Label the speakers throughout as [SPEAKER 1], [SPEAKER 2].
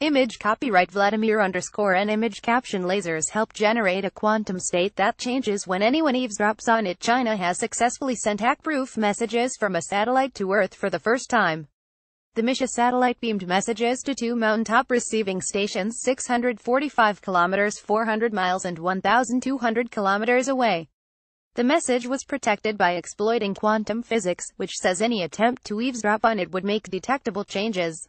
[SPEAKER 1] Image copyright Vladimir_N image caption lasers help generate a quantum state that changes when anyone eavesdrops on it. China has successfully sent hack-proof messages from a satellite to Earth for the first time. The Misha satellite beamed messages to two mountaintop receiving stations 645 kilometers 400 miles and 1,200 kilometers away. The message was protected by exploiting quantum physics, which says any attempt to eavesdrop on it would make detectable changes.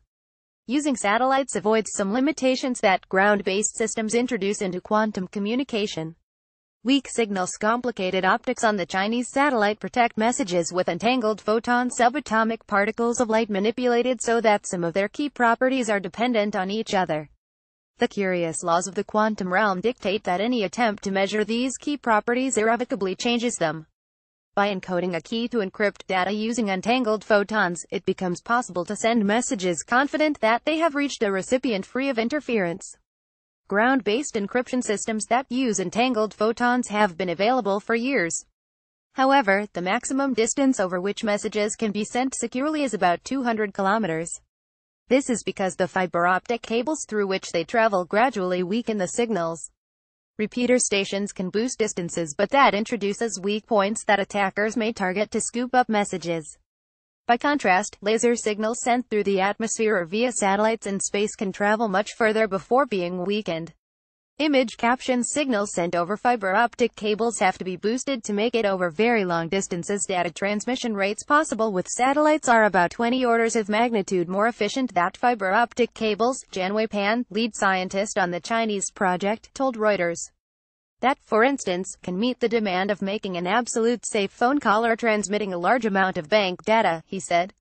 [SPEAKER 1] Using satellites avoids some limitations that ground-based systems introduce into quantum communication. Weak signals, complicated optics on the Chinese satellite protect messages with entangled photon subatomic particles of light manipulated so that some of their key properties are dependent on each other. The curious laws of the quantum realm dictate that any attempt to measure these key properties irrevocably changes them. By encoding a key to encrypt data using entangled photons, it becomes possible to send messages confident that they have reached a recipient free of interference. Ground-based encryption systems that use entangled photons have been available for years. However, the maximum distance over which messages can be sent securely is about 200 kilometers. This is because the fiber optic cables through which they travel gradually weaken the signals. Repeater stations can boost distances, but that introduces weak points that attackers may target to scoop up messages. By contrast, laser signals sent through the atmosphere or via satellites in space can travel much further before being weakened. Image caption signals sent over fiber optic cables have to be boosted to make it over very long distances. Data transmission rates possible with satellites are about 20 orders of magnitude more efficient than fiber optic cables, Jan Wei-pan, lead scientist on the Chinese project, told Reuters. That, for instance, can meet the demand of making an absolute safe phone call or transmitting a large amount of bank data, he said.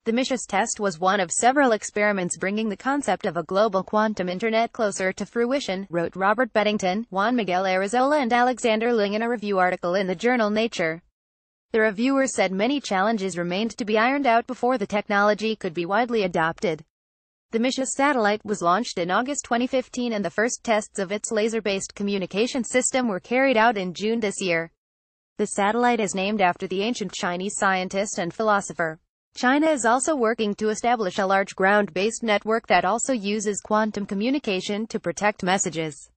[SPEAKER 1] The Misha's test was one of several experiments bringing the concept of a global quantum internet closer to fruition, wrote Robert Beddington, Juan Miguel Arrazola and Alexander Ling in a review article in the journal Nature. The reviewers said many challenges remained to be ironed out before the technology could be widely adopted. The Misha satellite was launched in August 2015 and the first tests of its laser-based communication system were carried out in June this year. The satellite is named after the ancient Chinese scientist and philosopher. China is also working to establish a large ground-based network that also uses quantum communication to protect messages.